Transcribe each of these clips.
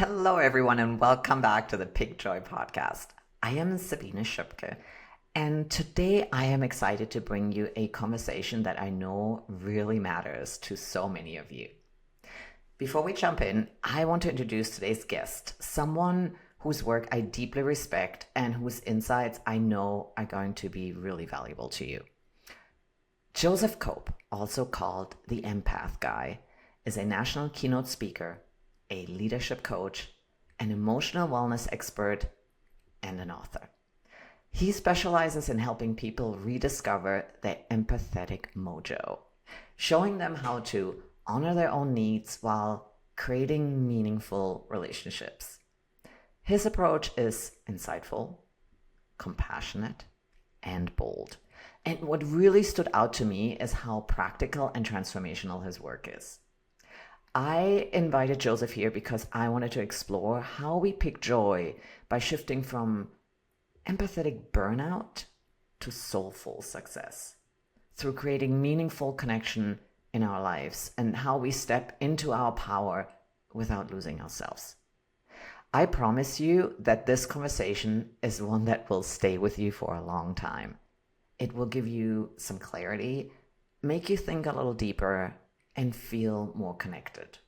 Hello, everyone, and welcome back to the Pig Joy podcast. I am Sabine, and today I am excited to bring you a conversation that I know really matters to so many of you. Before we jump in, I want to introduce today's guest, someone whose work I deeply respect and whose insights I know are going to be really valuable to you. Joseph Cope, also called the Empath Guy, is a national keynote speaker, a leadership coach, an emotional wellness expert, and an author. He specializes in helping people rediscover their empathetic mojo, showing them how to honor their own needs while creating meaningful relationships. His approach is insightful, compassionate, and bold. And what really stood out to me is how practical and transformational his work is. I invited Joseph here because I wanted to explore how we pick joy by shifting from empathetic burnout to soulful success through creating meaningful connection in our lives and how we step into our power without losing ourselves. I promise you that this conversation is one that will stay with you for a long time. It will give you some clarity, make you think a little deeper, and feel more connected.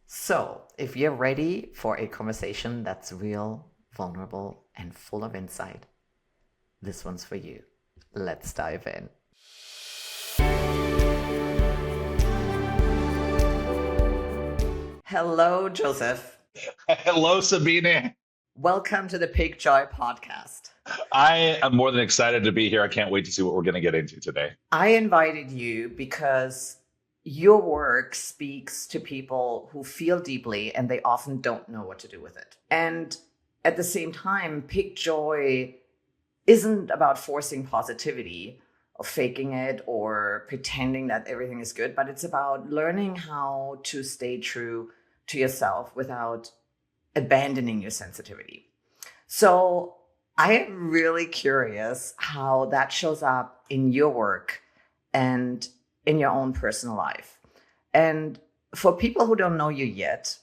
So, if you're ready for a conversation that's real, vulnerable, and full of insight, this one's for you. Let's dive in. Hello, Joseph. Hello, Sabine. Welcome to the Pig Joy podcast. I am more than excited to be here. I can't wait to see what we're going to get into today. I invited you because your work speaks to people who feel deeply and they often don't know what to do with it. And at the same time, Pig Joy isn't about forcing positivity or faking it or pretending that everything is good, but it's about learning how to stay true to yourself without abandoning your sensitivity. So I am really curious how that shows up in your work and in your own personal life. And for people who don't know you yet,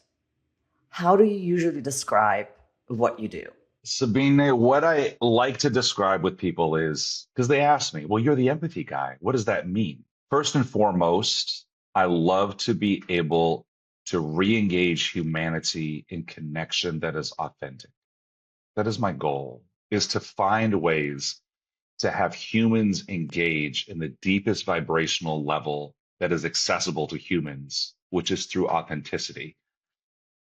how do you usually describe what you do? Sabine, what I like to describe with people is because they ask me, well, you're the empathy guy. What does that mean? First and foremost, I love to be able to re-engage humanity in connection that is authentic. That is my goal, is to find ways to have humans engage in the deepest vibrational level that is accessible to humans, which is through authenticity.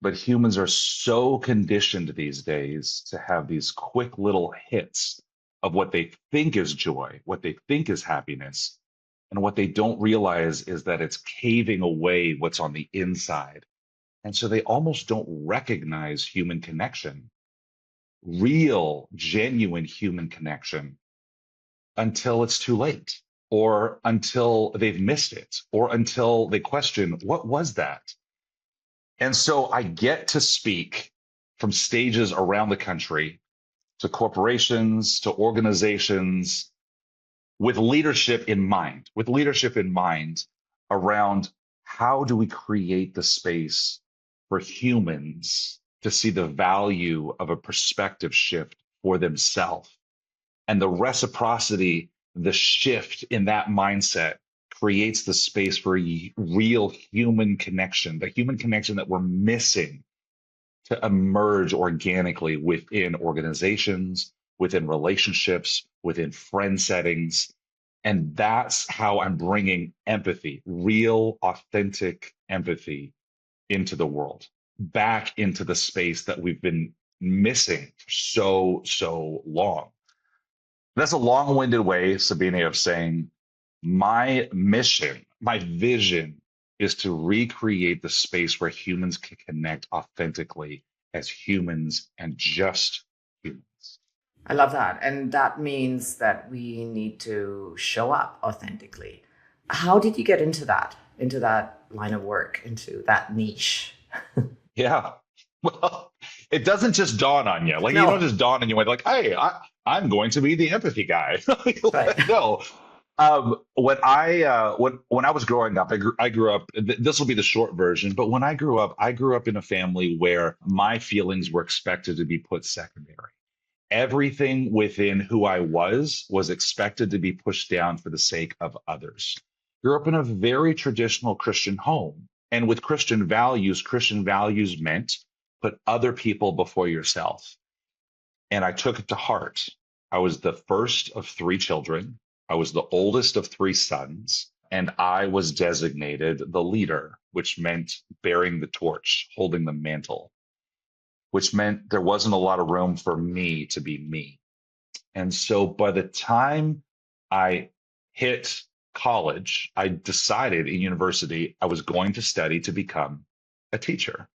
But humans are so conditioned these days to have these quick little hits of what they think is joy, what they think is happiness. And what they don't realize is that it's caving away what's on the inside. And so they almost don't recognize human connection, real, genuine human connection, until it's too late, or until they've missed it, or until they question, what was that? And so I get to speak from stages around the country to corporations, to organizations, with leadership in mind around how do we create the space for humans to see the value of a perspective shift for themselves, and the reciprocity, the shift in that mindset creates the space for real human connection, the human connection that we're missing to emerge organically within organizations, within relationships, within friend settings. And that's how I'm bringing empathy, real, authentic empathy into the world, back into the space that we've been missing for so long. That's a long-winded way, Sabine, of saying my mission, my vision is to recreate the space where humans can connect authentically as humans and just humans. I love that. And that means that we need to show up authentically. How did you get into that line of work, into that niche? Yeah. Well, it doesn't just dawn on you. Like, you don't No, just dawn on you like, hey, I'm going to be the empathy guy. right. No, When I was growing up, I grew up. This will be the short version, but when I grew up in a family where my feelings were expected to be put secondary. Everything within who I was expected to be pushed down for the sake of others. Grew up in a very traditional Christian home, and with Christian values meant put other people before yourself. And I took it to heart. I was the first of three children. I was the oldest of three sons, and I was designated the leader, which meant bearing the torch, holding the mantle, which meant there wasn't a lot of room for me to be me. And so by the time I hit college, I decided in university I was going to study to become a teacher.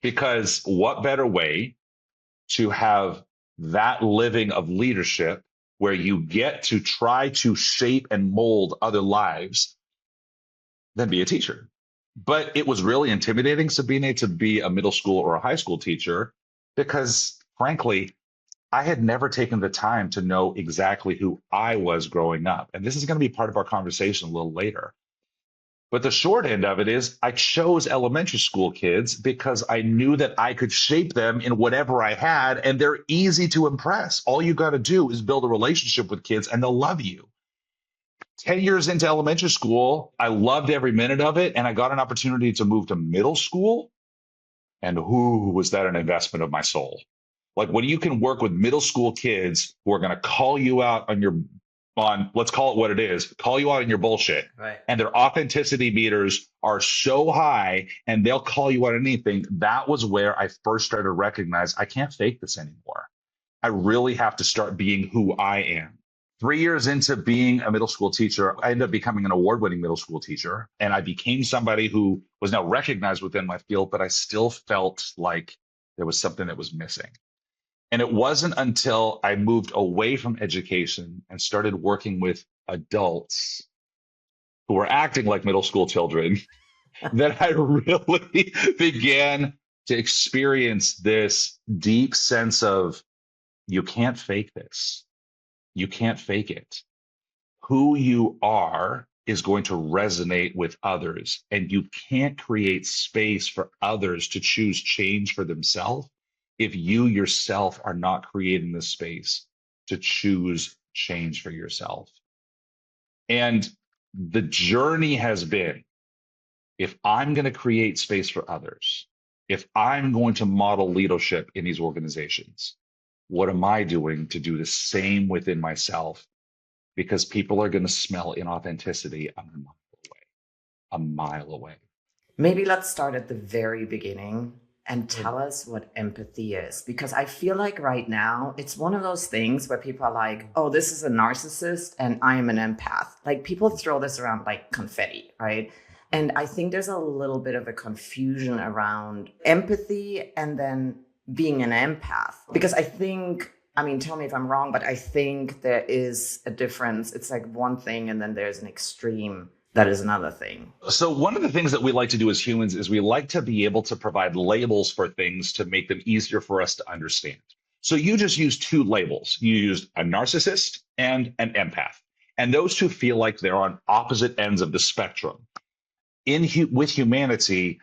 Because what better way to have that living of leadership where you get to try to shape and mold other lives than be a teacher? But it was really intimidating, Sabine, to be a middle school or a high school teacher because, frankly, I had never taken the time to know exactly who I was growing up. And this is going to be part of our conversation a little later. But the short end of it is I chose elementary school kids because I knew that I could shape them in whatever I had, and they're easy to impress. All you got to do is build a relationship with kids and they'll love you. 10 years into elementary school, I loved every minute of it, and I got an opportunity to move to middle school. And who was that an investment of my soul? Like when you can work with middle school kids who are going to call you out on let's call it what it is, call you out on your bullshit. Right. And their authenticity meters are so high and they'll call you out on anything. That was where I first started to recognize I can't fake this anymore. I really have to start being who I am. 3 years into being a middle school teacher, I ended up becoming an award winning middle school teacher. And I became somebody who was now recognized within my field, but I still felt like there was something that was missing. And it wasn't until I moved away from education and started working with adults who were acting like middle school children that I really began to experience this deep sense of you can't fake this. You can't fake it. Who you are is going to resonate with others, and you can't create space for others to choose change for themselves if you yourself are not creating the space to choose change for yourself. And the journey has been, if I'm going to create space for others, if I'm going to model leadership in these organizations, what am I doing to do the same within myself? Because people are going to smell inauthenticity a mile away. Maybe let's start at the very beginning and Mm. tell us what empathy is. Because I feel like right now it's one of those things where people are like, oh, this is a narcissist and I am an empath. Like people throw this around like confetti, right? And I think there's a little bit of a confusion around empathy and then being an empath. Because I think, I mean, tell me if I'm wrong, but I think there is a difference. It's like one thing and then there's an extreme that is another thing. So, one of the things that we like to do as humans is we like to be able to provide labels for things to make them easier for us to understand. So, you just used two labels. You used a narcissist and an empath. And those two feel like they're on opposite ends of the spectrum. With humanity,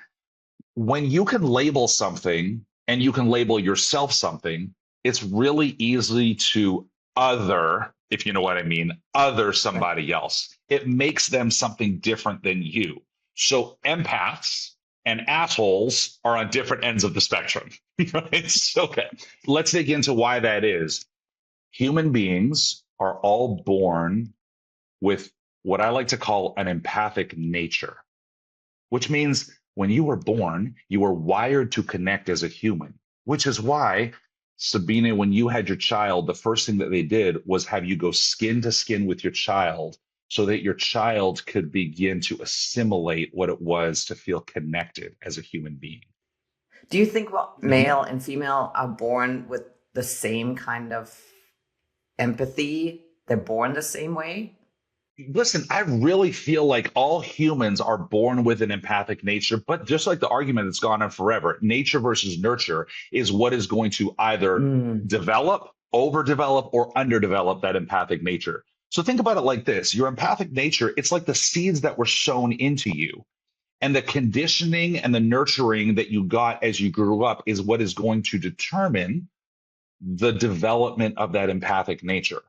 when you can label something and you can label yourself something, it's really easy to if you know what I mean, other somebody else. It makes them something different than you. So empaths and assholes are on different ends of the spectrum, right? So, okay, let's dig into why that is. Human beings are all born with what I like to call an empathic nature, which means when you were born, you were wired to connect as a human, which is why, Sabine, when you had your child, the first thing that they did was have you go skin to skin with your child so that your child could begin to assimilate what it was to feel connected as a human being. Do you think, well, Mhm. male and female are born with the same kind of empathy? They're born the same way? Listen, I really feel like all humans are born with an empathic nature, but just like the argument that's gone on forever, nature versus nurture is what is going to either Mm. develop, overdevelop, or underdevelop that empathic nature. So think about it like this. Your empathic nature, it's like the seeds that were sown into you. And the conditioning and the nurturing that you got as you grew up is what is going to determine the development of that empathic nature.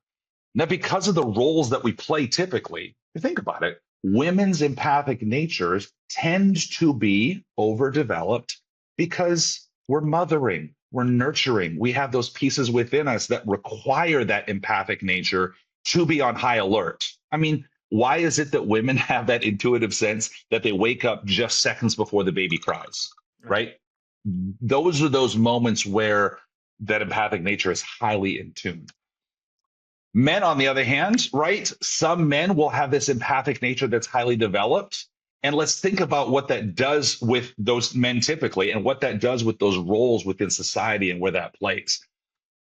Now, because of the roles that we play typically, if you think about it, women's empathic natures tend to be overdeveloped because we're mothering, we're nurturing. We have those pieces within us that require that empathic nature to be on high alert. I mean, why is it that women have that intuitive sense that they wake up just seconds before the baby cries, Right. right? Those are those moments where that empathic nature is highly in tune. Men, on the other hand, right? Some men will have this empathic nature that's highly developed. And let's think about what that does with those men typically and what that does with those roles within society and where that plays.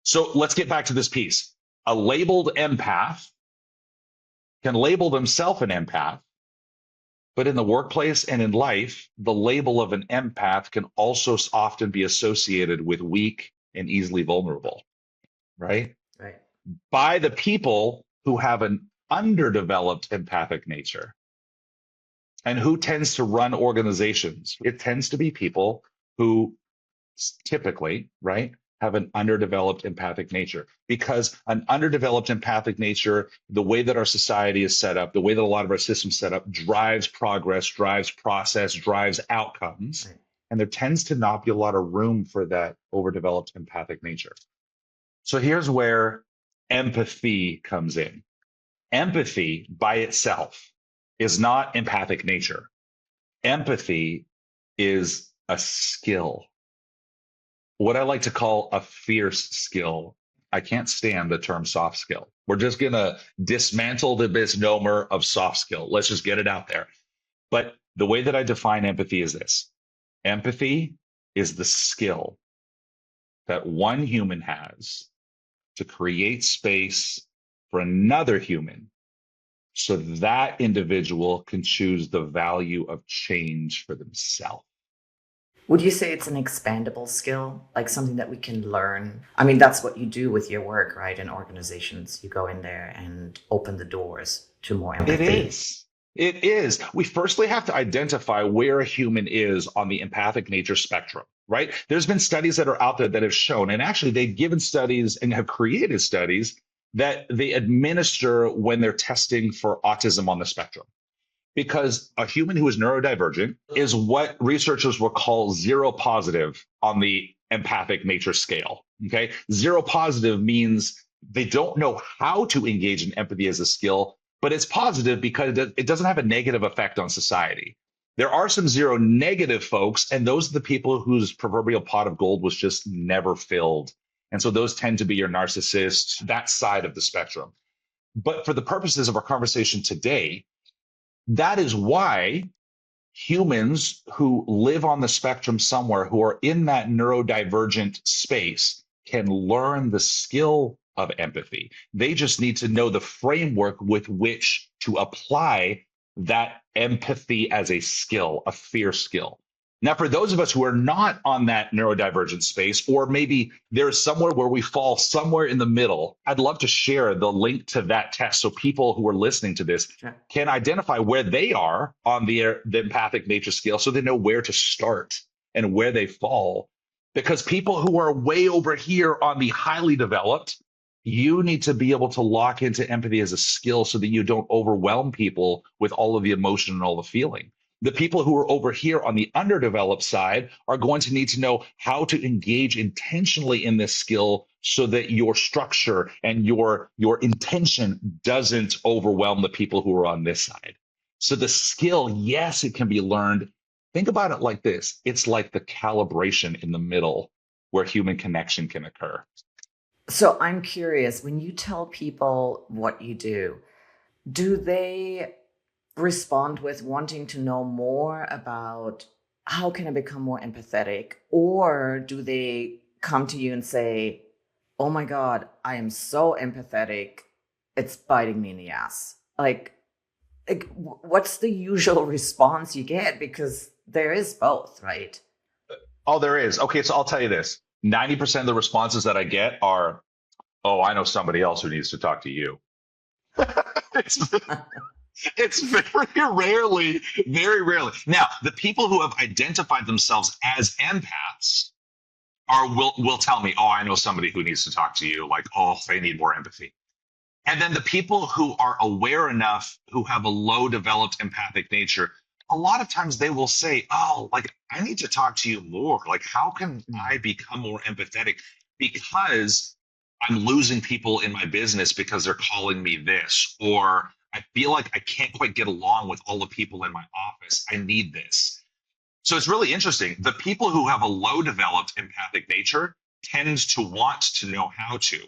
So let's get back to this piece. A labeled empath can label themselves an empath, but in the workplace and in life, the label of an empath can also often be associated with weak and easily vulnerable, right? Right. By the people who have an underdeveloped empathic nature. And who tends to run organizations? It tends to be people who typically, right, have an underdeveloped empathic nature. Because an underdeveloped empathic nature, the way that our society is set up, the way that a lot of our systems set up, drives progress, drives process, drives outcomes. Right. And there tends to not be a lot of room for that overdeveloped empathic nature. So here's where empathy comes in. Empathy by itself is not empathic nature. Empathy is a skill, what I like to call a fierce skill. I can't stand the term soft skill. We're just going to dismantle the misnomer of soft skill. Let's just get it out there. But the way that I define empathy is this: empathy is the skill that one human has to create space for another human so that individual can choose the value of change for themselves. Would you say it's an expandable skill, like something that we can learn? I mean, that's what you do with your work, right? In organizations, you go in there and open the doors to more It empathy. is. It is. We firstly have to identify where a human is on the empathic nature spectrum, right? There's been studies that are out there that have shown, and actually they've given studies and have created studies that they administer when they're testing for autism on the spectrum. Because a human who is neurodivergent is what researchers will call zero positive on the empathic nature scale. Okay. Zero positive means they don't know how to engage in empathy as a skill, but it's positive because it doesn't have a negative effect on society. There are some zero negative folks, and those are the people whose proverbial pot of gold was just never filled. And so those tend to be your narcissists, that side of the spectrum. But for the purposes of our conversation today, that is why humans who live on the spectrum somewhere, who are in that neurodivergent space, can learn the skill of empathy. They just need to know the framework with which to apply that empathy as a skill, a fierce skill. Now, for those of us who are not on that neurodivergent space, or maybe there's somewhere where we fall somewhere in the middle, I'd love to share the link to that test so people who are listening to this Sure. can identify where they are on the empathic nature scale so they know where to start and where they fall. Because people who are way over here on the highly developed, you need to be able to lock into empathy as a skill so that you don't overwhelm people with all of the emotion and all the feeling. The people who are over here on the underdeveloped side are going to need to know how to engage intentionally in this skill so that your structure and your intention doesn't overwhelm the people who are on this side. So the skill, yes, it can be learned. Think about it like this. It's like the calibration in the middle where human connection can occur. So I'm curious, when you tell people what you do they respond with wanting to know more about how can I become more empathetic? Or do they come to you and say, oh my God, I am so empathetic, it's biting me in the ass? What's the usual response you get? Because there is both, right? Oh, there is. Okay, so I'll tell you this. 90% of the responses that I get are, oh, I know somebody else who needs to talk to you. it's, it's very rarely. Now, the people who have identified themselves as empaths will tell me, oh, I know somebody who needs to talk to you. Like, oh, they need more empathy. And then the people who are aware enough, who have a low developed empathic nature, a lot of times they will say, oh, like, I need to talk to you more. Like, how can I become more empathetic? Because I'm losing people in my business because they're calling me this, or I feel like I can't quite get along with all the people in my office. I need this. So it's really interesting. The people who have a low developed empathic nature tend to want to know how to.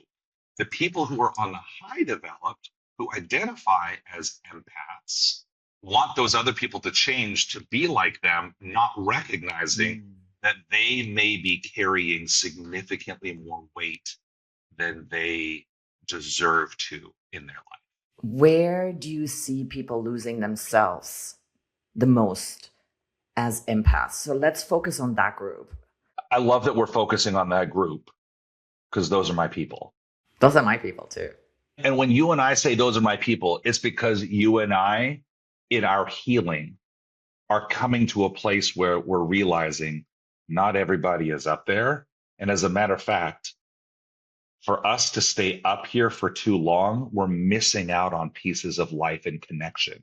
The people who are on the high developed, who identify as empaths, want those other people to change to be like them, not recognizing Mm. that they may be carrying significantly more weight than they deserve to in their life. Where do you see people losing themselves the most as empaths? So let's focus on that group. I love that we're focusing on that group because those are my people. Those are my people too. And when you and I say those are my people, it's because you and I, in our healing, are coming to a place where we're realizing not everybody is up there. And as a matter of fact, for us to stay up here for too long, we're missing out on pieces of life and connection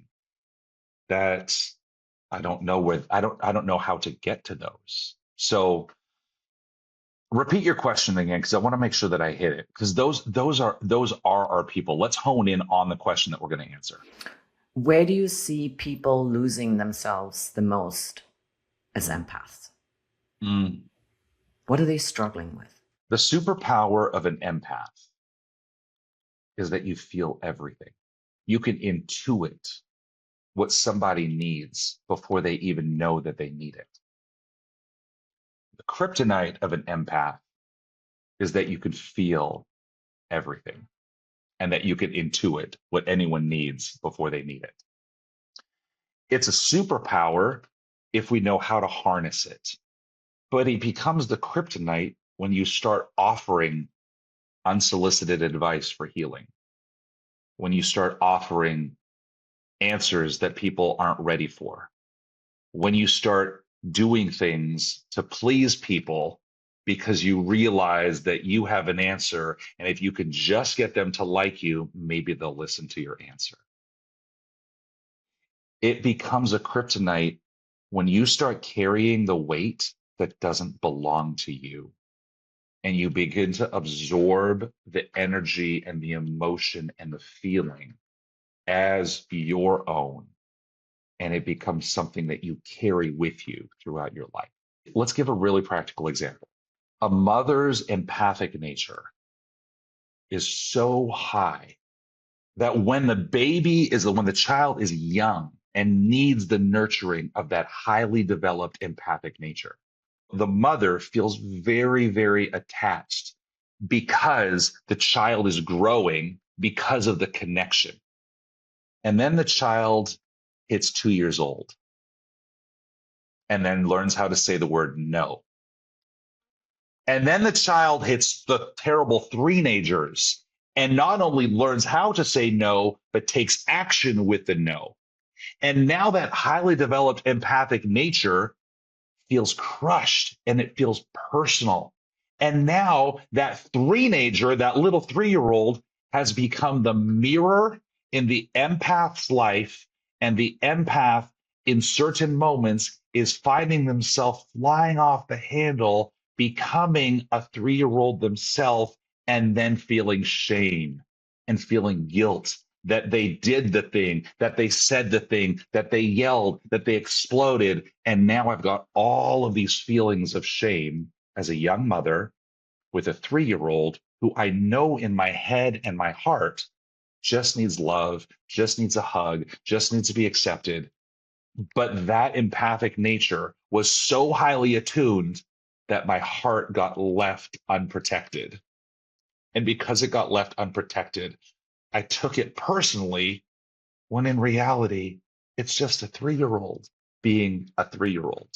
that I don't know how to get to those. So repeat your question again because I want to make sure that I hit it because those are our people. Let's hone in on the question that we're going to answer. Where do you see people losing themselves the most as empaths? Mm. What are they struggling with? The superpower of an empath is that you feel everything. You can intuit what somebody needs before they even know that they need it. The kryptonite of an empath is that you can feel everything and that you can intuit what anyone needs before they need it. It's a superpower if we know how to harness it, but it becomes the kryptonite when you start offering unsolicited advice for healing, when you start offering answers that people aren't ready for, when you start doing things to please people because you realize that you have an answer. And if you could just get them to like you, maybe they'll listen to your answer. It becomes a kryptonite when you start carrying the weight that doesn't belong to you and you begin to absorb the energy and the emotion and the feeling as your own. And it becomes something that you carry with you throughout your life. Let's give a really practical example. A mother's empathic nature is so high that when the child is young and needs the nurturing of that highly developed empathic nature, the mother feels very, very attached because the child is growing because of the connection. And then the child hits 2 years old and then learns how to say the word no. And then the child hits the terrible three-nagers and not only learns how to say no, but takes action with the no. And now that highly developed empathic nature feels crushed and it feels personal. And now that three-nager, that little 3-year-old, has become the mirror in the empath's life, and the empath in certain moments is finding themselves flying off the handle, becoming a 3-year-old themselves, and then feeling shame and feeling guilt that they did the thing, that they said the thing, that they yelled, that they exploded. And now I've got all of these feelings of shame as a young mother with a 3-year-old who I know in my head and my heart just needs love, just needs a hug, just needs to be accepted. But that empathic nature was so highly attuned that my heart got left unprotected. And because it got left unprotected, I took it personally when in reality, it's just a 3-year-old being a 3-year-old.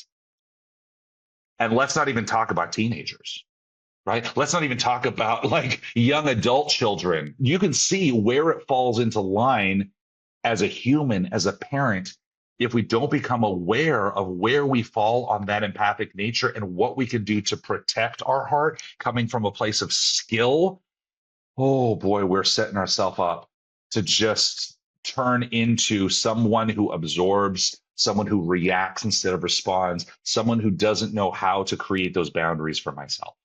And let's not even talk about teenagers. right? Let's not even talk about like young adult children. You can see where it falls into line as a human, as a parent, if we don't become aware of where we fall on that empathic nature and what we can do to protect our heart coming from a place of skill. Oh boy, we're setting ourselves up to just turn into someone who absorbs, someone who reacts instead of responds, someone who doesn't know how to create those boundaries for myself.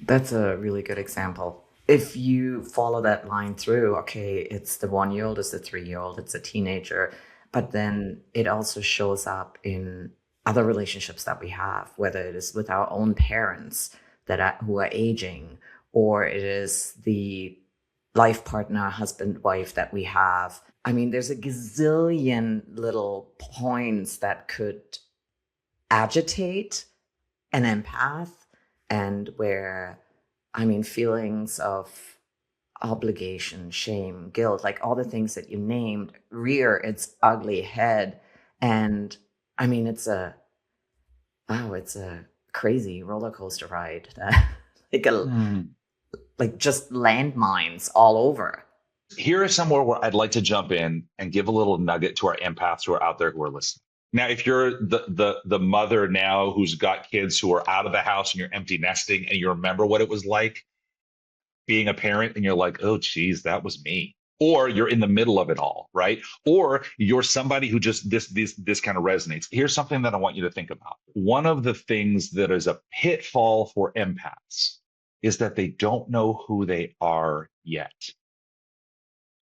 That's a really good example. If you follow that line through, okay, it's the 1 year old, it's the 3 year old, it's a teenager, but then it also shows up in other relationships that we have, whether it is with our own parents who are aging, or it is the life partner, husband, wife that we have. I mean, there's a gazillion little points that could agitate an empath, and where, I mean, feelings of obligation, shame, guilt, like all the things that you named, rear its ugly head. And I mean, it's a crazy roller coaster ride that Hmm. like just landmines all over. Here is somewhere where I'd like to jump in and give a little nugget to our empaths who are out there who are listening. Now, if you're the mother now who's got kids who are out of the house and you're empty nesting and you remember what it was like being a parent and you're like, oh geez, that was me. Or you're in the middle of it all, right? Or you're somebody who just this kind of resonates. Here's something that I want you to think about. One of the things that is a pitfall for empaths is that they don't know who they are yet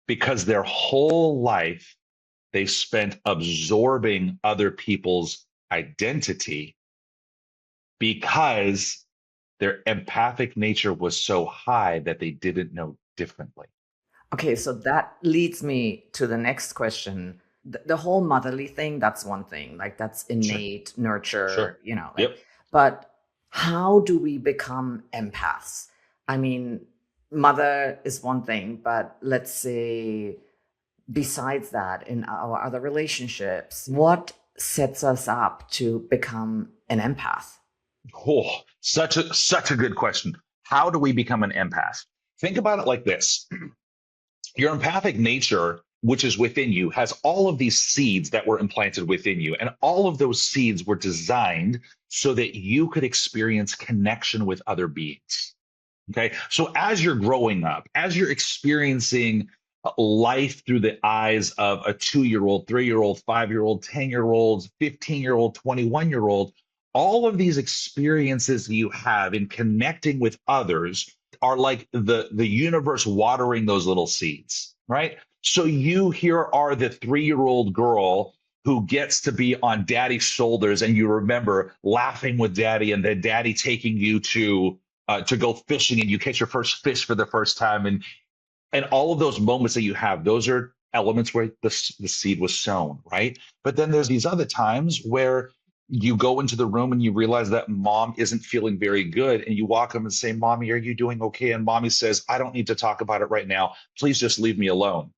because their whole life they spent absorbing other people's identity because their empathic nature was so high that they didn't know differently. Okay, so that leads me to the next question. The whole motherly thing, that's one thing. Like that's Sure, innate sure. nurture, like, Yep. but how do we become empaths? I mean, mother is one thing, but let's say besides that, in our other relationships, what sets us up to become an empath? Oh, such a good question. How do we become an empath? Think about it like this. Your empathic nature, which is within you, has all of these seeds that were implanted within you. And all of those seeds were designed so that you could experience connection with other beings. Okay. So as you're growing up, as you're experiencing life through the eyes of a 2 year old, 3 year old, 5 year old, 10 year old, 15 year old, 21 year old, all of these experiences you have in connecting with others are like the universe watering those little seeds, right? So you here are the 3 year old girl who gets to be on daddy's shoulders and you remember laughing with daddy and then daddy taking you to go fishing and you catch your first fish for the first time and all of those moments that you have, those are elements where the seed was sown, right? But then there's these other times where you go into the room and you realize that mom isn't feeling very good and you walk up and say, mommy, are you doing okay? And mommy says, I don't need to talk about it right now, please just leave me alone.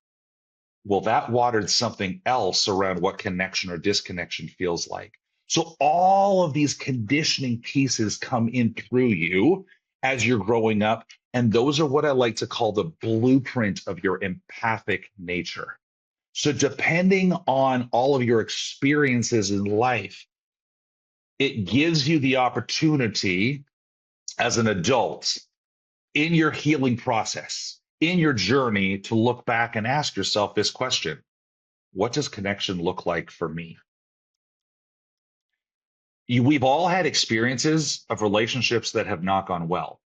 Well, that watered something else around what connection or disconnection feels like. So all of these conditioning pieces come in through you as you're growing up. And those are what I like to call the blueprint of your empathic nature. So depending on all of your experiences in life, it gives you the opportunity as an adult in your healing process, in your journey to look back and ask yourself this question: what does connection look like for me? We've all had experiences of relationships that have not gone well.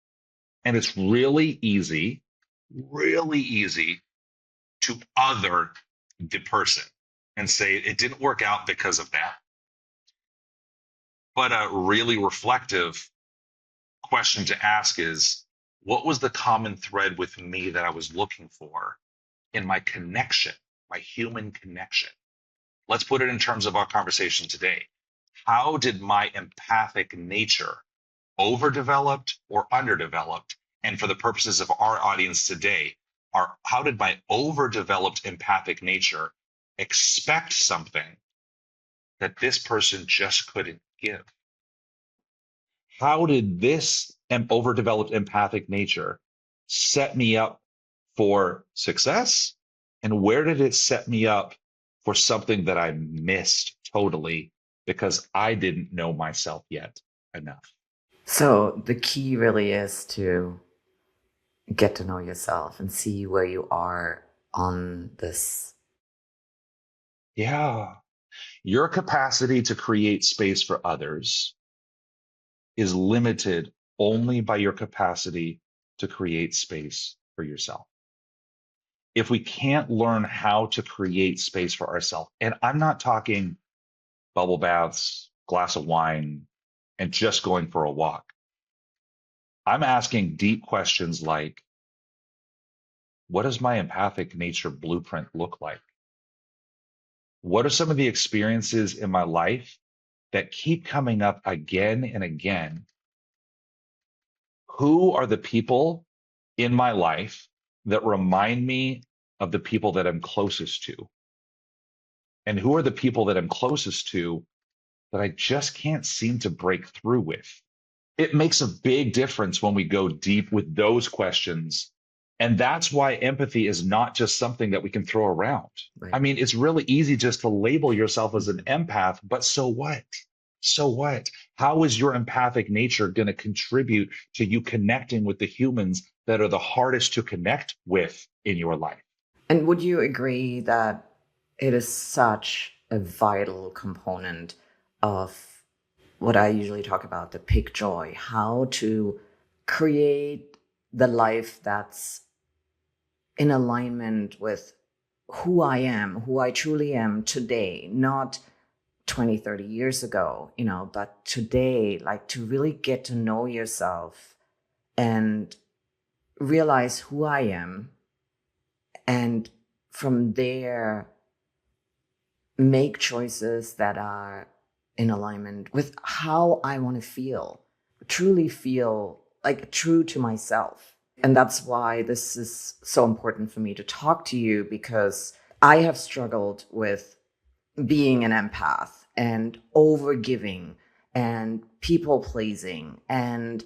And it's really easy to other the person and say it didn't work out because of that. But a really reflective question to ask is, what was the common thread with me that I was looking for in my connection, my human connection? Let's put it in terms of our conversation today. How did my empathic nature, overdeveloped or underdeveloped? And for the purposes of our audience today, how did my overdeveloped empathic nature expect something that this person just couldn't give? How did this overdeveloped empathic nature set me up for success? And where did it set me up for something that I missed totally because I didn't know myself yet enough? So the key really is to get to know yourself and see where you are on this. Yeah. Your capacity to create space for others is limited only by your capacity to create space for yourself. If we can't learn how to create space for ourselves, and I'm not talking bubble baths, glass of wine, and just going for a walk. I'm asking deep questions like, what does my empathic nature blueprint look like? What are some of the experiences in my life that keep coming up again and again? Who are the people in my life that remind me of the people that I'm closest to? And who are the people that I'm closest to that I just can't seem to break through with? It makes a big difference when we go deep with those questions. And that's why empathy is not just something that we can throw around. I Right. mean, it's really easy just to label yourself as an empath, but so what? So what? How is your empathic nature going to contribute to you connecting with the humans that are the hardest to connect with in your life? And would you agree that it is such a vital component of what I usually talk about, the pick joy, how to create the life that's in alignment with who I am, who I truly am today, not 20, 30 years ago, but today, like to really get to know yourself and realize who I am. And from there, make choices that are in alignment with how I want to feel, truly feel like true to myself. And that's why this is so important for me to talk to you, because I have struggled with being an empath and over giving and people pleasing and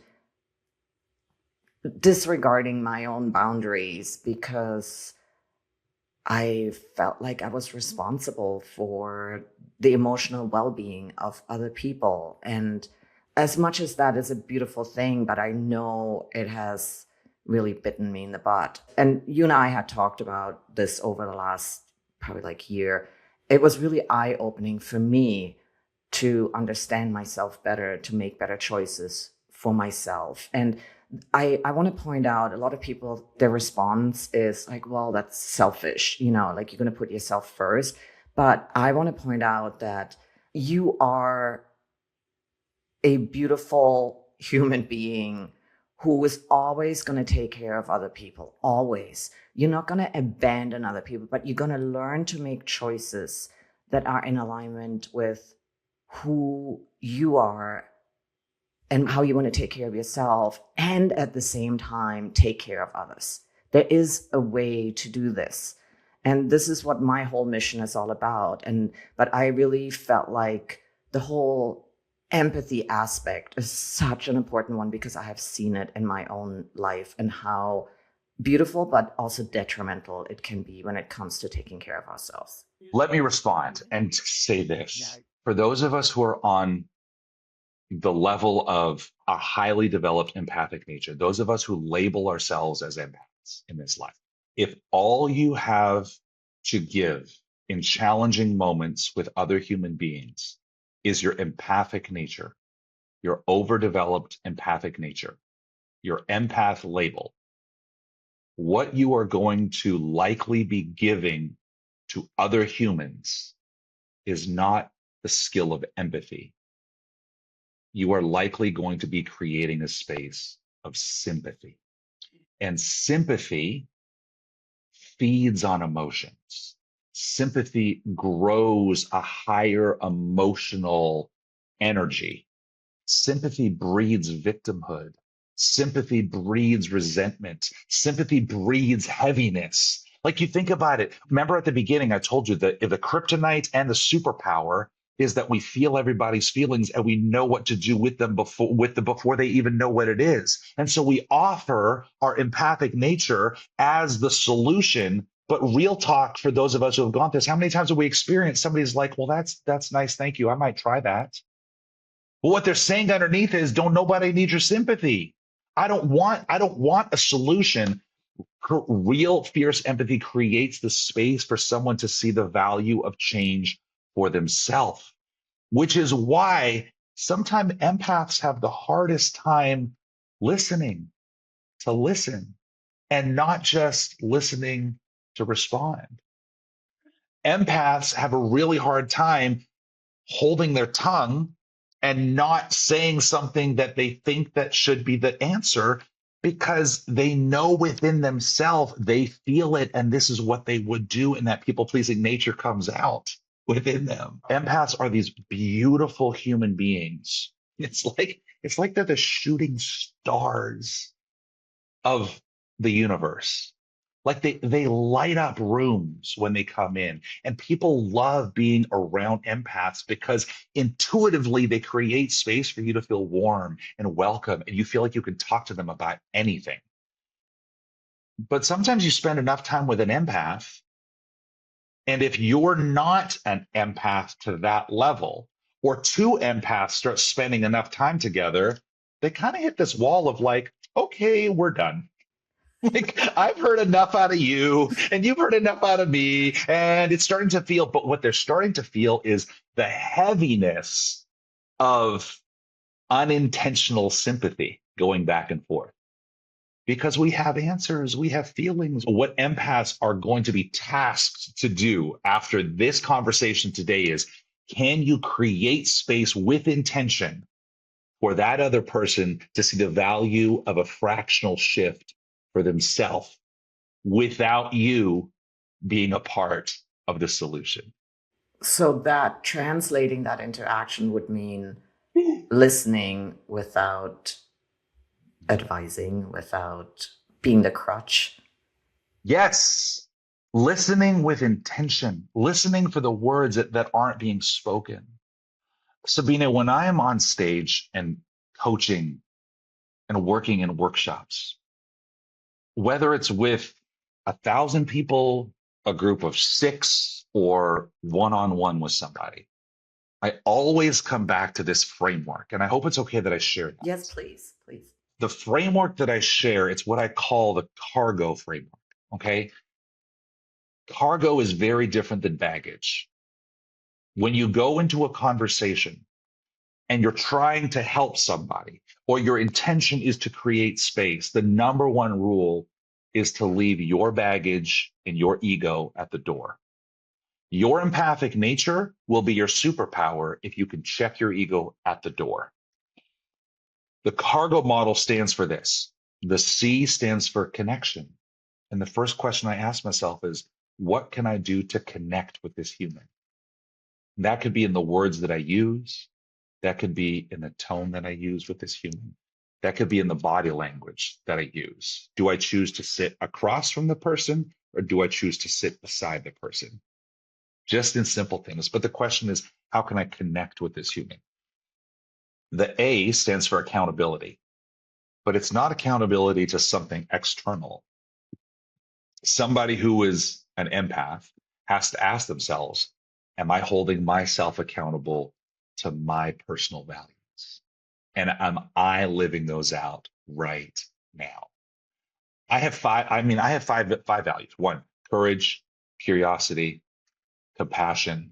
disregarding my own boundaries because I felt like I was responsible for the emotional well being of other people. And as much as that is a beautiful thing, but I know it has really bitten me in the butt. And you and I had talked about this over the last probably like year. It was really eye opening for me to understand myself better, to make better choices for myself. And I want to point out a lot of people, their response is like, well, that's selfish, like you're going to put yourself first. But I want to point out that you are a beautiful human being who is always going to take care of other people, always. You're not going to abandon other people, but you're going to learn to make choices that are in alignment with who you are and how you want to take care of yourself, and at the same time take care of others. There is a way to do this, and this is what my whole mission is all about. And but I really felt like the whole empathy aspect is such an important one, because I have seen it in my own life and how beautiful but also detrimental it can be when it comes to taking care of ourselves. Let me respond and say this. For those of us who are on the level of a highly developed empathic nature, those of us who label ourselves as empaths in this life, if all you have to give in challenging moments with other human beings is your empathic nature, your overdeveloped empathic nature, your empath label, what you are going to likely be giving to other humans is not the skill of empathy. You are likely going to be creating a space of sympathy. And sympathy feeds on emotions. Sympathy grows a higher emotional energy. Sympathy breeds victimhood. Sympathy breeds resentment. Sympathy breeds heaviness. Like you think about it. Remember at the beginning, I told you that the kryptonite and the superpower is that we feel everybody's feelings and we know what to do with them before they even know what it is. And so we offer our empathic nature as the solution. But real talk, for those of us who have gone through this, how many times have we experienced somebody's like, well, that's nice, thank you, I might try that. But what they're saying underneath is, don't nobody need your sympathy. I don't want a solution. Real fierce empathy creates the space for someone to see the value of change for themselves, which is why sometimes empaths have the hardest time listening to listen and not just listening to respond. Empaths have a really hard time holding their tongue and not saying something that they think that should be the answer because they know within themselves, they feel it, and this is what they would do, and that people pleasing nature comes out within them. Empaths are these beautiful human beings. It's like they're the shooting stars of the universe. Like they light up rooms when they come in, and people love being around empaths because intuitively they create space for you to feel warm and welcome, and you feel like you can talk to them about anything. But sometimes you spend enough time with an empath, and if you're not an empath to that level, or two empaths start spending enough time together, they kind of hit this wall of like, okay, we're done. Like, I've heard enough out of you, and you've heard enough out of me, and it's starting to feel, but what they're starting to feel is the heaviness of unintentional sympathy going back and forth. Because we have answers, we have feelings. What empaths are going to be tasked to do after this conversation today is, can you create space with intention for that other person to see the value of a fractional shift for themselves without you being a part of the solution? So that translating that into action would mean listening without advising, without being the crutch. Yes. Listening with intention, listening for the words that aren't being spoken. Sabine, when I am on stage and coaching and working in workshops, whether it's with 1,000 people, a group of six, or one on one with somebody, I always come back to this framework. And I hope it's okay that I share that. Yes, please, please. The framework that I share, it's what I call the cargo framework. Okay. Cargo is very different than baggage. When you go into a conversation and you're trying to help somebody, or your intention is to create space, the number one rule is to leave your baggage and your ego at the door. Your empathic nature will be your superpower if you can check your ego at the door. The cargo model stands for this. The C stands for connection. And the first question I ask myself is, what can I do to connect with this human? And that could be in the words that I use. That could be in the tone that I use with this human. That could be in the body language that I use. Do I choose to sit across from the person, or do I choose to sit beside the person? Just in simple things. But the question is, how can I connect with this human? The A stands for accountability, but it's not accountability to something external. Somebody who is an empath has to ask themselves, am I holding myself accountable to my personal values? And am I living those out right now? I have five values. One, courage, curiosity, compassion,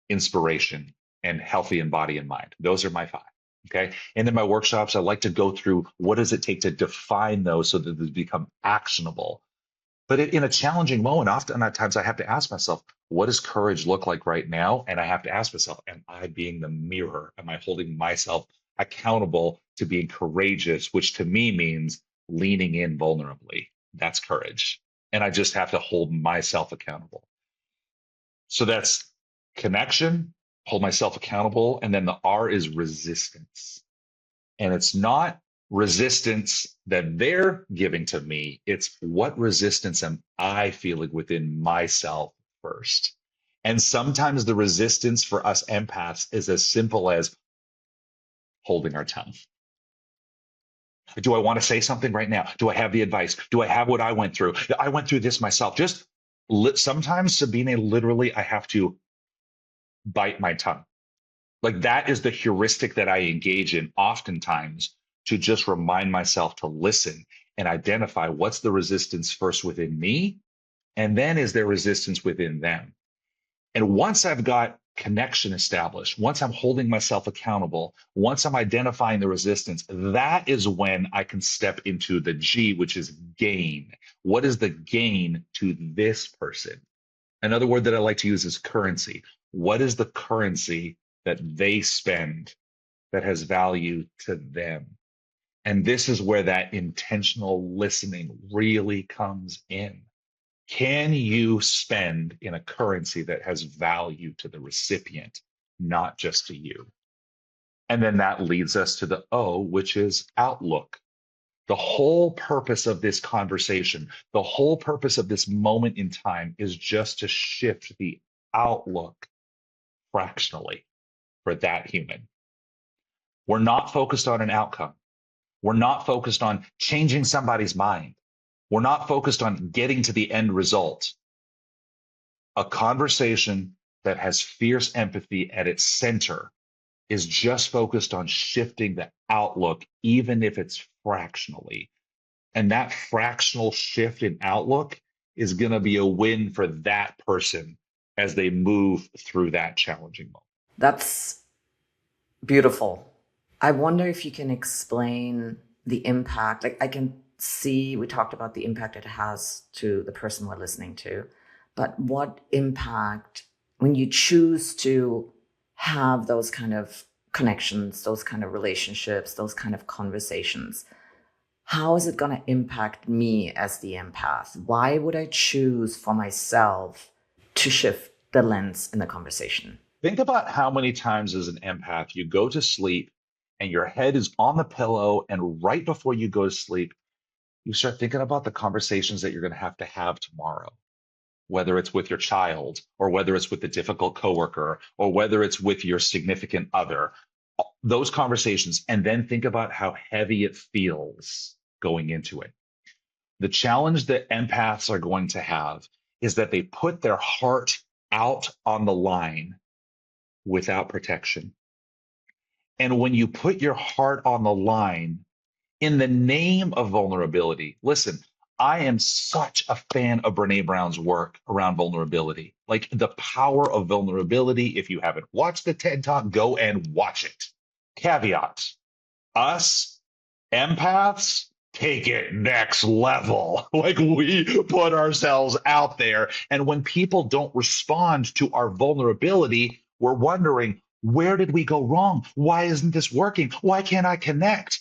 inspiration, and healthy in body and mind. Those are my five. Okay. And in my workshops, I like to go through what does it take to define those so that they become actionable. But in a challenging moment, often at times I have to ask myself, what does courage look like right now? And I have to ask myself, am I being the mirror? Am I holding myself accountable to being courageous, which to me means leaning in vulnerably? That's courage. And I just have to hold myself accountable. So that's connection, hold myself accountable. And then the R is resistance. And it's not resistance that they're giving to me. It's what resistance am I feeling within myself first. And sometimes the resistance for us empaths is as simple as holding our tongue. Do I want to say something right now? Do I have the advice? Do I have what I went through? I went through this myself. Sometimes, Sabine, literally, I have to bite my tongue. Like that is the heuristic that I engage in oftentimes to just remind myself to listen and identify what's the resistance first within me, and then is there resistance within them. And once I've got connection established, once I'm holding myself accountable, once I'm identifying the resistance, that is when I can step into the G, which is gain. What is the gain to this person? Another word that I like to use is currency. What is the currency that they spend that has value to them? And this is where that intentional listening really comes in. Can you spend in a currency that has value to the recipient, not just to you? And then that leads us to the O, which is outlook. The whole purpose of this conversation, the whole purpose of this moment in time is just to shift the outlook fractionally for that human. We're not focused on an outcome. We're not focused on changing somebody's mind. We're not focused on getting to the end result. A conversation that has fierce empathy at its center is just focused on shifting the outlook, even if it's fractionally. And that fractional shift in outlook is going to be a win for that person as they move through that challenging moment. That's beautiful. I wonder if you can explain the impact. Like, I can see we talked about the impact it has to the person we're listening to, but what impact when you choose to have those kind of connections, those kind of relationships, those kind of conversations, how is it going to impact me as the empath? Why would I choose for myself to shift the lens in the conversation? Think about how many times as an empath you go to sleep and your head is on the pillow, and right before you go to sleep, you start thinking about the conversations that you're going to have tomorrow, whether it's with your child or whether it's with a difficult coworker or whether it's with your significant other, those conversations, and then think about how heavy it feels going into it. The challenge that empaths are going to have is that they put their heart out on the line without protection. And when you put your heart on the line in the name of vulnerability, listen, I am such a fan of Brene Brown's work around vulnerability. Like the power of vulnerability. If you haven't watched the TED Talk, go and watch it. Caveat, us empaths take it next level. Like we put ourselves out there. And when people don't respond to our vulnerability, we're wondering, where did we go wrong? Why isn't this working? Why can't I connect?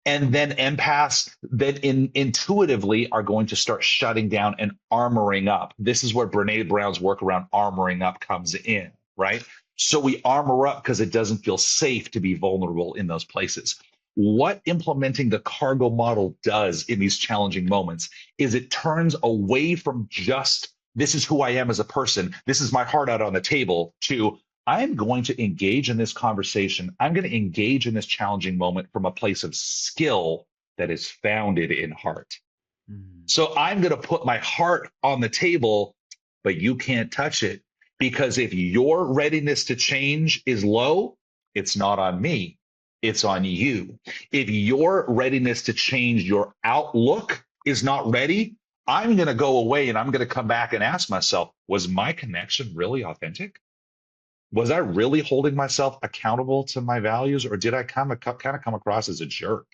And then empaths that intuitively are going to start shutting down and armoring up. This is where Brene Brown's work around armoring up comes in, right? So we armor up because it doesn't feel safe to be vulnerable in those places. What implementing the cargo model does in these challenging moments is it turns away from just, this is who I am as a person, this is my heart out on the table, to I'm going to engage in this conversation. I'm going to engage in this challenging moment from a place of skill that is founded in heart. So I'm going to put my heart on the table, but you can't touch it, because if your readiness to change is low, it's not on me, it's on you. If your readiness to change, your outlook is not ready, I'm going to go away and I'm going to come back and ask myself, was my connection really authentic? Was I really holding myself accountable to my values, or did I kind of come across as a jerk?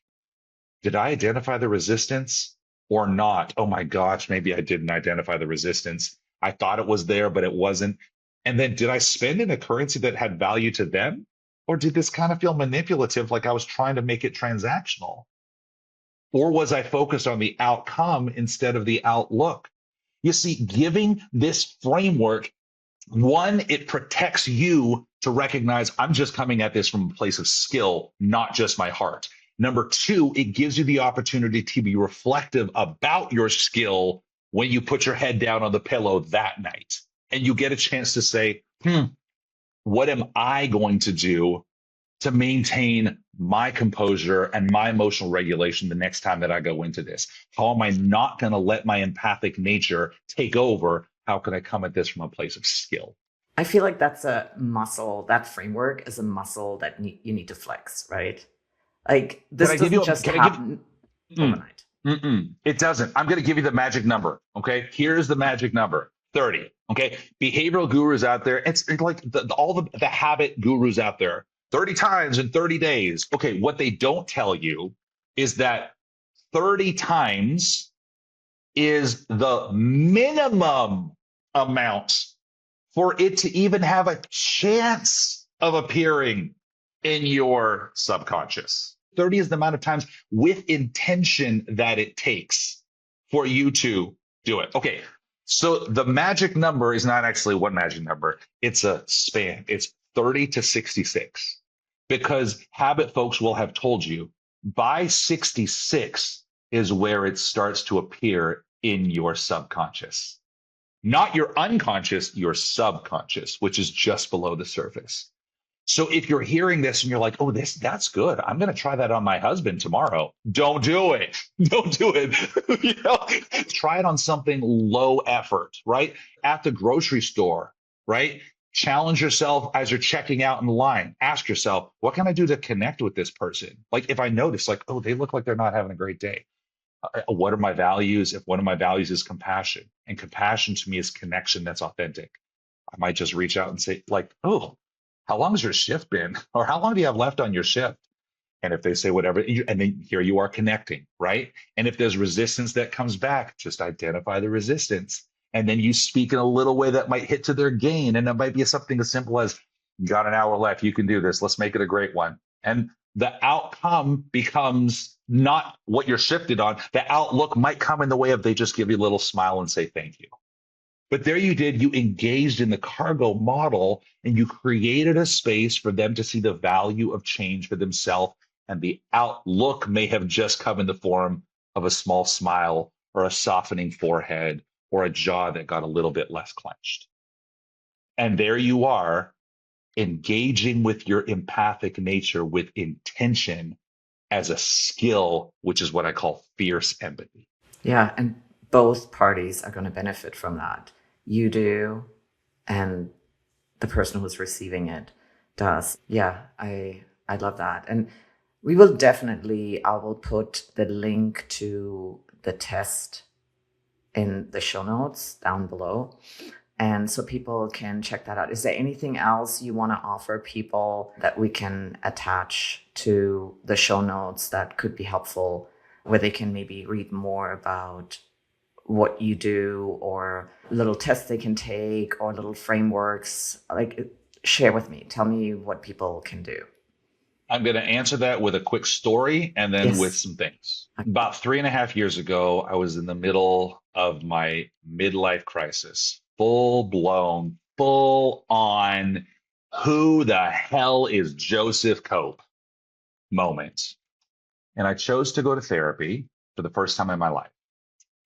Did I identify the resistance or not? Oh my gosh, maybe I didn't identify the resistance. I thought it was there, but it wasn't. And then did I spend in a currency that had value to them? Or did this kind of feel manipulative, like I was trying to make it transactional? Or was I focused on the outcome instead of the outlook? You see, giving this framework, one, it protects you to recognize I'm just coming at this from a place of skill, not just my heart. Number two, it gives you the opportunity to be reflective about your skill when you put your head down on the pillow that night. and you get a chance to say, what am I going to do to maintain my composure and my emotional regulation the next time that I go into this? How am I not going to let my empathic nature take over? How can I come at this from a place of skill? I feel like that's a muscle. That framework is a muscle that you need to flex, right? Like Can this I give doesn't you a, just can I give, happen mm, overnight. it doesn't. I'm going to give you the magic number. Okay. Here's the magic number 30. Okay. Behavioral gurus out there. It's like all the habit gurus out there 30 times in 30 days. Okay. What they don't tell you is that 30 times is the minimum amount for it to even have a chance of appearing in your subconscious. 30 is the amount of times with intention that it takes for you to do it. Okay. So the magic number is not actually one magic number. It's a span. It's 30 to 66 because habit folks will have told you by 66 is where it starts to appear in your subconscious, not your unconscious, your subconscious, which is just below the surface. So if you're hearing this and you're like, oh, that's good. I'm going to try that on my husband tomorrow. Don't do it. Don't do it. Try it on something low effort, right? At the grocery store, right? Challenge yourself as you're checking out in line. Ask yourself, what can I do to connect with this person? Like if I notice like, oh, they look like they're not having a great day. What are my values? If one of my values is compassion, and compassion to me is connection that's authentic, I might just reach out and say, like, oh, how long has your shift been? Or how long do you have left on your shift? And if they say whatever, and then here you are connecting, right? And if there's resistance that comes back, just identify the resistance. And then you speak in a little way that might hit to their gain. And it might be something as simple as, you got an hour left. You can do this. Let's make it a great one. And the outcome becomes not what you're shifted on. The outlook might come in the way of they just give you a little smile and say thank you. But there you did, you engaged in the cargo model and you created a space for them to see the value of change for themselves. And the outlook may have just come in the form of a small smile or a softening forehead or a jaw that got a little bit less clenched. And there you are engaging with your empathic nature with intention as a skill, which is what I call fierce empathy. Yeah, and both parties are going to benefit from that. You do, and the person who's receiving it does. Yeah, I love that. And we will definitely, I will put the link to the test in the show notes down below. And so people can check that out. Is there anything else you want to offer people that we can attach to the show notes that could be helpful, where they can maybe read more about what you do, or little tests they can take, or little frameworks? Like, share with me. Tell me what people can do. I'm going to answer that with a quick story and then with Yes. some things. About 3.5 years ago, I was in the middle of my midlife crisis, full blown, full on, who the hell is Joseph Cope moment. And I chose to go to therapy for the first time in my life.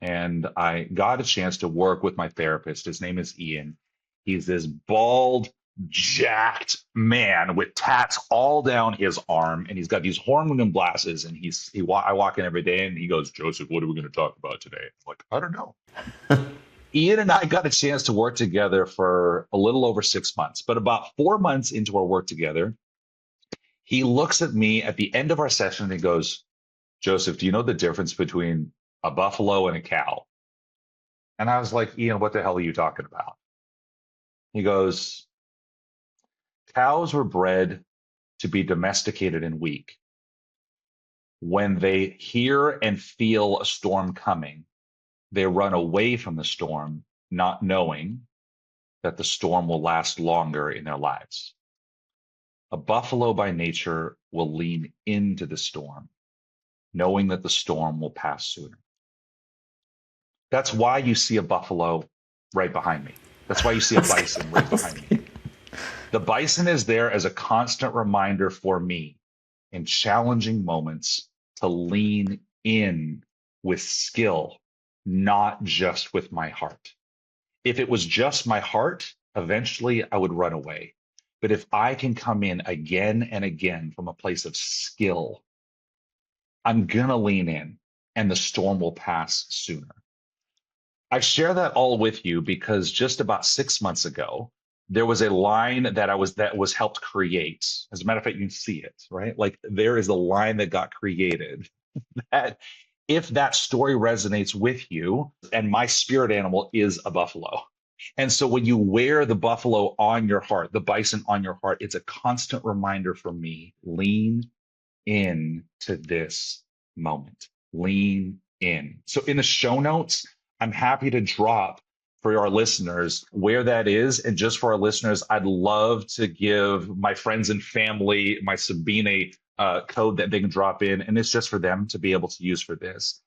And I got a chance to work with my therapist. His name is Ian. He's this bald, jacked man with tats all down his arm, and he's got these hormone glasses. And I walk in every day, and he goes, "Joseph, what are we going to talk about today?" I'm like, "I don't know." Ian and I got a chance to work together for a little over 6 months, but about 4 months into our work together, he looks at me at the end of our session and he goes, "Joseph, do you know the difference between a buffalo and a cow?" And I was like, "Ian, what the hell are you talking about?" He goes, "Cows were bred to be domesticated and weak. When they hear and feel a storm coming, they run away from the storm, not knowing that the storm will last longer in their lives. A buffalo by nature will lean into the storm, knowing that the storm will pass sooner." That's why you see a buffalo right behind me. That's why you see a bison right behind me. The bison is there as a constant reminder for me in challenging moments to lean in with skill, not just with my heart. If it was just my heart, eventually I would run away. But if I can come in again and again from a place of skill, I'm going to lean in and the storm will pass sooner. I share that all with you because just about 6 months ago, there was a line that was helped create. As a matter of fact, you can see it, right? Like there is a line that got created that if that story resonates with you, and my spirit animal is a buffalo. And so when you wear the buffalo on your heart, the bison on your heart, it's a constant reminder for me, lean in to this moment. Lean in. So in the show notes, I'm happy to drop for our listeners where that is. And just for our listeners, I'd love to give my friends and family my Sabine code that they can drop in. And it's just for them to be able to use for this.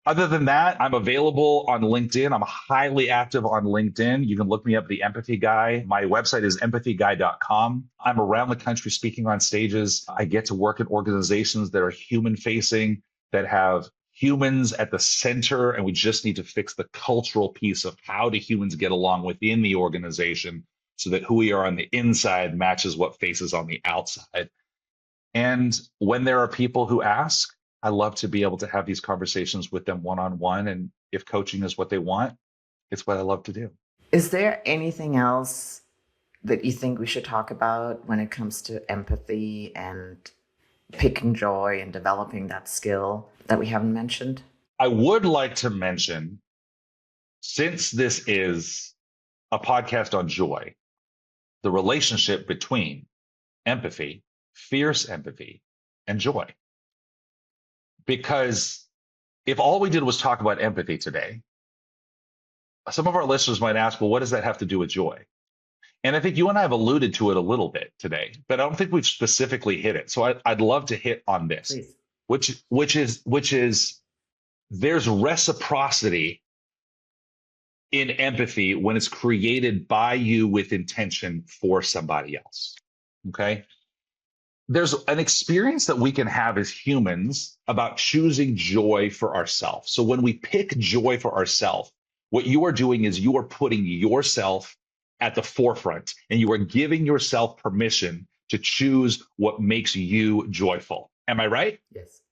Other than that, I'm available on LinkedIn. I'm highly active on LinkedIn. You can look me up, The Empathy Guy. My website is empathyguy.com. I'm around the country speaking on stages. I get to work in organizations that are human facing, that have humans at the center, and we just need to fix the cultural piece of how do humans get along within the organization so that who we are on the inside matches what faces on the outside. And when there are people who ask, I love to be able to have these conversations with them one on one. And if coaching is what they want, it's what I love to do. Is there anything else that you think we should talk about when it comes to empathy and picking joy and developing that skill that we haven't mentioned? I would like to mention, since this is a podcast on joy, the relationship between empathy, fierce empathy, and joy. Because if all we did was talk about empathy today, some of our listeners might ask, well, what does that have to do with joy? And I think you and I have alluded to it a little bit today, but I don't think we've specifically hit it. So I'd love to hit on this, Please. which is there's reciprocity in empathy when it's created by you with intention for somebody else. Okay. There's an experience that we can have as humans about choosing joy for ourselves. So when we pick joy for ourselves, what you are doing is you are putting yourself at the forefront and you are giving yourself permission to choose what makes you joyful. Am I right? Yes.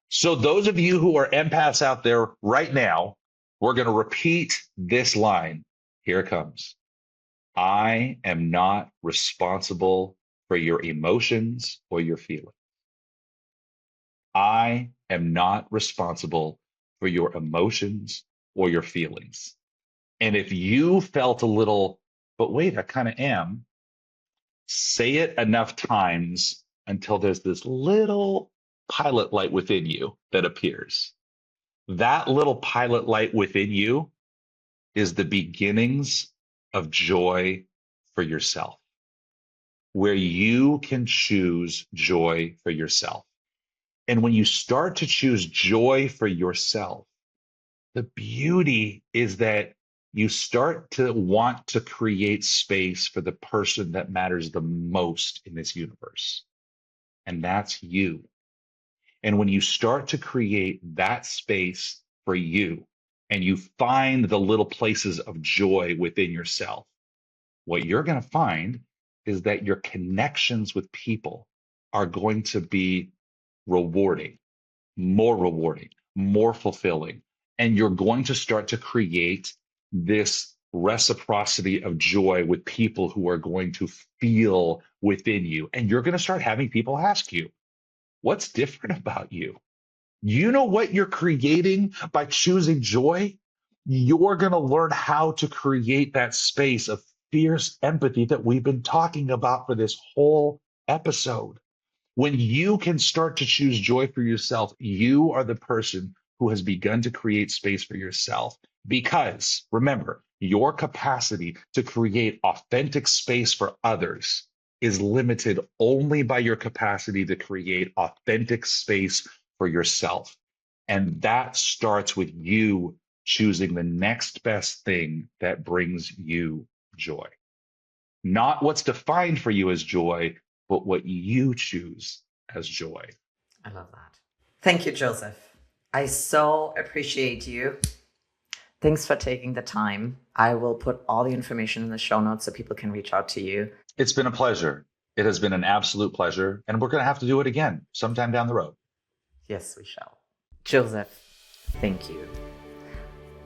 So those of you who are empaths out there right now, we're going to repeat this line. Here it comes. I am not responsible for your emotions or your feelings. I am not responsible for your emotions or your feelings. And if you felt a little, but wait, I kind of am, say it enough times until there's this little pilot light within you that appears. That little pilot light within you is the beginnings of joy for yourself, where you can choose joy for yourself. And when you start to choose joy for yourself, the beauty is that you start to want to create space for the person that matters the most in this universe. And that's you. And when you start to create that space for you and you find the little places of joy within yourself, what you're going to find is that your connections with people are going to be rewarding, more fulfilling. And you're going to start to create this reciprocity of joy with people who are going to feel within you. And you're going to start having people ask you, what's different about you? You know what you're creating by choosing joy? You're going to learn how to create that space of fierce empathy that we've been talking about for this whole episode. When you can start to choose joy for yourself, you are the person who has begun to create space for yourself. Because remember, your capacity to create authentic space for others is limited only by your capacity to create authentic space for yourself. And that starts with you choosing the next best thing that brings you joy. Not what's defined for you as joy, but what you choose as joy. I love that. Thank you, Joseph. I so appreciate you Thanks for taking the time. I will put all the information in the show notes so people can reach out to you. It's been a pleasure. It has been an absolute pleasure. And we're going to have to do it again sometime down the road. Yes, we shall. Joseph, thank you.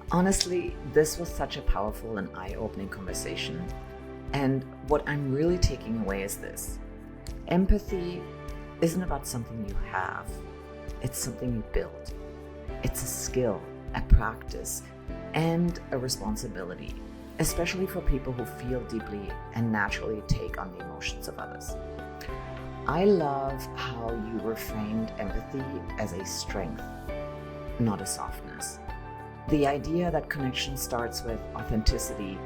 Honestly, this was such a powerful and eye-opening conversation. And what I'm really taking away is this. Empathy isn't about something you have. It's something you build. It's a skill, a practice, and a responsibility, especially for people who feel deeply and naturally take on the emotions of others. I love how you reframed empathy as a strength, not a softness. The idea that connection starts with authenticity,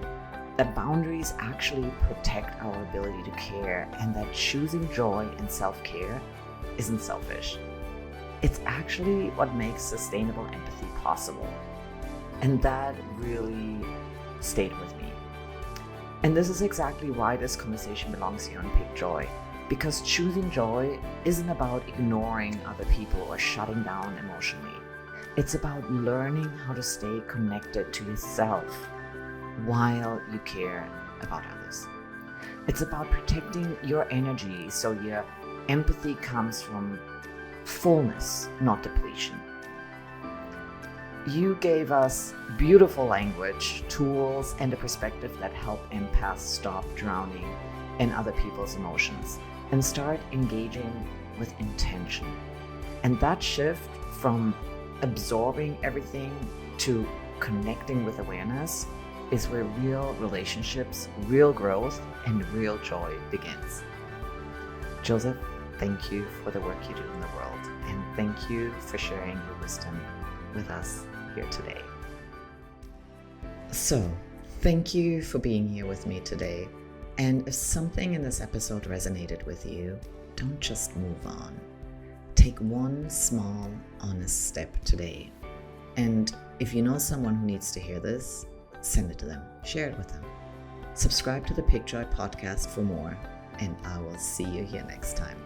that boundaries actually protect our ability to care, and that choosing joy and self-care isn't selfish. It's actually what makes sustainable empathy possible. And that really stayed with me. And this is exactly why this conversation belongs here on Pick Joy. Because choosing joy isn't about ignoring other people or shutting down emotionally. It's about learning how to stay connected to yourself while you care about others. It's about protecting your energy so your empathy comes from fullness, not depletion. You gave us beautiful language, tools, and a perspective that help empaths stop drowning in other people's emotions and start engaging with intention. And that shift from absorbing everything to connecting with awareness is where real relationships, real growth, and real joy begins. Joseph, thank you for the work you do in the world, and thank you for sharing your wisdom with us here today. So, thank you for being here with me today. And if something in this episode resonated with you, don't just move on. Take one small, honest step today. And if you know someone who needs to hear this, send it to them, share it with them. Subscribe to the Pick Joy podcast for more, and I will see you here next time.